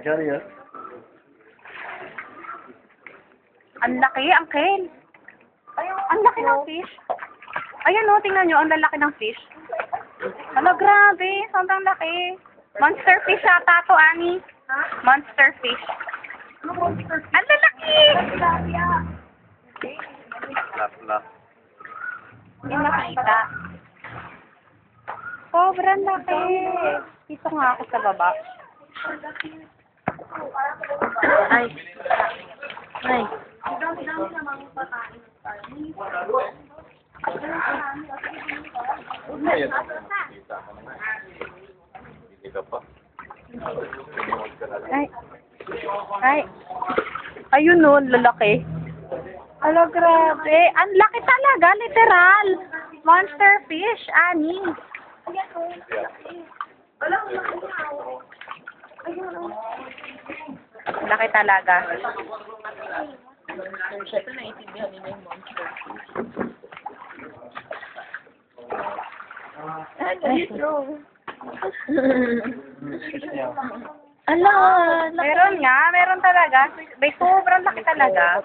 Serious? Ang laki, Uncle. Ang laki ng fish. Ayan o, tingnan nyo, ang lalaki ng fish. Hala, grabe. Sobrang laki. Monster fish ata to, Ani. Monster fish. Ang lalaki! Lap. Hindi nakita. Sobrang laki. Dito nga ako sa baba. Ay. Ay. Ay. Ay. Ayun no, lalaki. Hala, grabe. Ang laki talaga, literal. Monster fish, Ani. Laki talaga. Siyempre, naiintindihan nila yung monster. Ala, meron nga, meron talaga. May sobrang laki talaga.